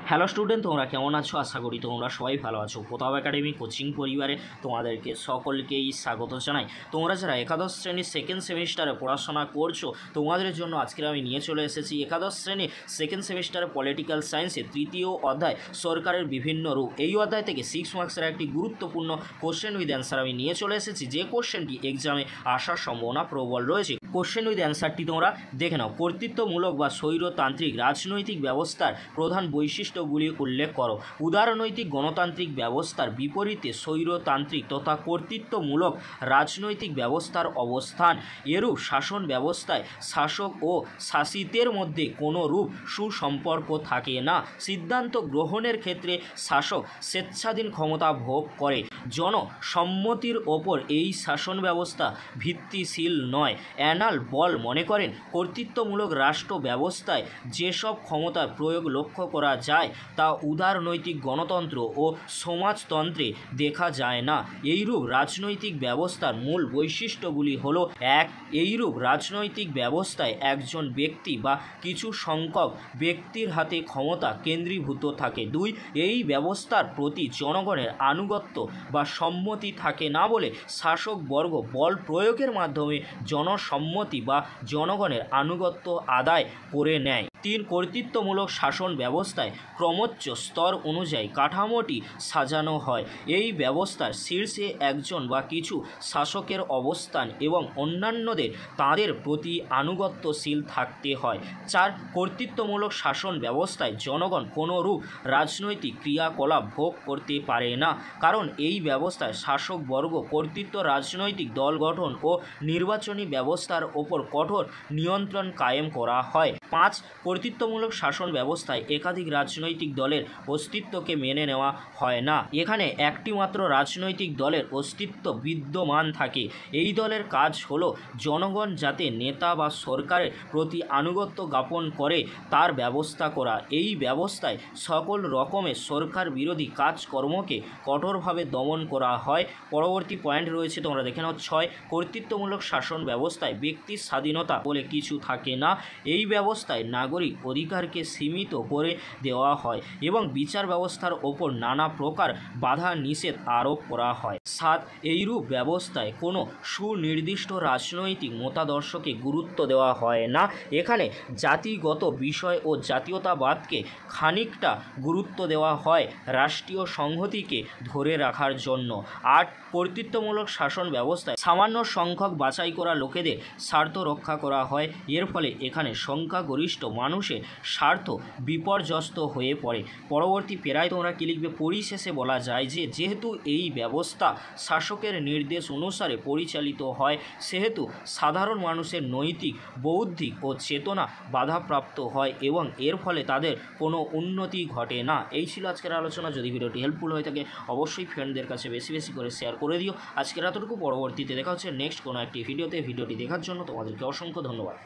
Hello student, তোমরা কেমন আছো? আশা করি তোমরা সবাই ভালো আছো। প্রতাপ একাডেমি কোচিং পরিবারে তোমাদেরকে সকলকেই স্বাগত জানাই। তোমরা যারা একাদশ শ্রেণীর সেকেন্ড সেমিস্টারে পড়াশোনা করছো, তোমাদের জন্য আজকে আমি নিয়ে চলে এসেছি একাদশ শ্রেণীর সেকেন্ড সেমিস্টারে পলিটিক্যাল সায়েন্সের তৃতীয় অধ্যায় সরকারের বিভিন্ন রূপ। এই অধ্যায় থেকে 6 মার্কসের একটি গুরুত্বপূর্ণ কোশ্চেন উইথ অ্যান্সার আমি নিয়ে চলে এসেছি, যে কোশ্চেনটি এক্সামে আসার সম্ভাবনা প্রবল রয়েছে। কোশ্চেন উইথ অ্যান্সারটি তোমরা দেখে নাও। কর্তৃত্বমূলক বা স্বৈরতান্ত্রিক রাজনৈতিক ব্যবস্থার প্রধান বৈশিষ্ট্যগুলি উল্লেখ করো। উদারনৈতিক গণতান্ত্রিক ব্যবস্থার বিপরীতে স্বৈরতান্ত্রিক তথা কর্তৃত্বমূলক রাজনৈতিক ব্যবস্থার অবস্থান। এরূপ শাসন ব্যবস্থায় শাসক ও শাসিতের মধ্যে কোনো রূপ সুসম্পর্ক থাকে না। সিদ্ধান্ত গ্রহণের ক্ষেত্রে শাসক স্বেচ্ছাধীন ক্ষমতা ভোগ করে। জনসম্মতির ওপর এই শাসন ব্যবস্থা ভিত্তিশীল নয়। অ্যানাল বল মনে করেন, কর্তৃত্বমূলক রাষ্ট্র ব্যবস্থায় যেসব ক্ষমতার প্রয়োগ লক্ষ্য করা যায় তা উদারনৈতিক গণতন্ত্র ও সমাজতন্ত্রে দেখা যায় না। এইরূপ রাজনৈতিক ব্যবস্থার মূল বৈশিষ্ট্যগুলি হলো: 1. এইরূপ রাজনৈতিক ব্যবস্থায় একজন ব্যক্তি বা কিছু সংখ্যক ব্যক্তির হাতে ক্ষমতা কেন্দ্রীভূত থাকে। 2. এই ব্যবস্থার প্রতি জনগণের আনুগত্য বা সম্মতি থাকে না বলে শাসকবর্গ বল প্রয়োগের মাধ্যমে জনসম্মতি বা জনগণের আনুগত্য আদায় করে নেয়। 3. কর্তৃত্বমূলক শাসন ব্যবস্থায় ক্রমোচ্চ স্তর অনুযায়ী কাঠামোটি সাজানো হয়। এই ব্যবস্থার শীর্ষে একজন বা কিছু শাসকের অবস্থান এবং অন্যান্যদের তাদের প্রতি আনুগত্যশীল থাকতে হয়। 4. কর্তৃত্বমূলক শাসন ব্যবস্থায় জনগণ কোনোরূপ রাজনৈতিক ক্রিয়াকলাপ ভোগ করতে পারে না, কারণ এই ব্যবস্থায় শাসকবর্গ কর্তৃত্ব রাজনৈতিক দল গঠন ও নির্বাচনী ব্যবস্থার ওপর কঠোর নিয়ন্ত্রণ কায়েম করা হয়। 5. কর্তৃত্বমূলক শাসন ব্যবস্থায় একাধিক রাজনৈতিক দলের অস্তিত্বকে মেনে নেওয়া হয় না। এখানে একটি মাত্র রাজনৈতিক দলের অস্তিত্ব বিদ্যমান থাকে। এই দলের কাজ হলো জনগণ যাতে নেতা বা সরকারের প্রতি আনুগত্য জ্ঞাপন করে তার ব্যবস্থা করা। এই ব্যবস্থায় সকল রকমের সরকার বিরোধী কাজকর্মকে কঠোরভাবে দমন করা হয়। পরবর্তী পয়েন্ট রয়েছে, তোমরা দেখে নাও। 6. কর্তৃত্বমূলক শাসন ব্যবস্থায় ব্যক্তির স্বাধীনতা বলে কিছু থাকে না। এই ব্যবস্থায় নাগরিক অধিকারকে সীমিত করে দেওয়া হয় এবং বিচার ব্যবস্থার ওপর নানা প্রকার বাধা নিষেধ আরোপ করা হয়। 7. এইরূপ ব্যবস্থায় কোনো সুনির্দিষ্ট রাজনৈতিক মতাদর্শকে গুরুত্ব দেওয়া হয় না। এখানে জাতিগত বিষয় ও জাতীয়তাবাদকে খানিকটা গুরুত্ব দেওয়া হয় রাষ্ট্রীয় সংহতিকে ধরে রাখার জন্য। 8. কর্তৃত্বমূলক শাসন ব্যবস্থায় সামান্য সংখ্যক বাছাই করা লোকেদের স্বার্থ রক্ষা করা হয়। এর ফলে এখানে সংখ্যাগরিষ্ঠ মানুষের স্বার্থ বিপর্যস্ত হয়ে পড়ে। পরবর্তী পেরায় তোমরা কি লিখবে? পরিশেষে বলা যায় যে যেহেতু এই ব্যবস্থা শাসকের নির্দেশ অনুসারে পরিচালিত হয়, সেহেতু সাধারণ মানুষের নৈতিক, বৌদ্ধিক ও চেতনা বাধাপ্রাপ্ত হয় এবং এর ফলে তাদের কোনো উন্নতি ঘটে না। এই ছিল আজকের আলোচনা। যদি ভিডিওটি হেল্পফুল হয়ে থাকে অবশ্যই ফ্রেন্ডদের কাছে বেশি বেশি করে শেয়ার করে দিও। আজকের এতটুকু। পরবর্তীতে দেখা হচ্ছে নেক্সট কোনো একটি ভিডিওতে। ভিডিওটি দেখার জন্য তোমাদেরকে অসংখ্য ধন্যবাদ।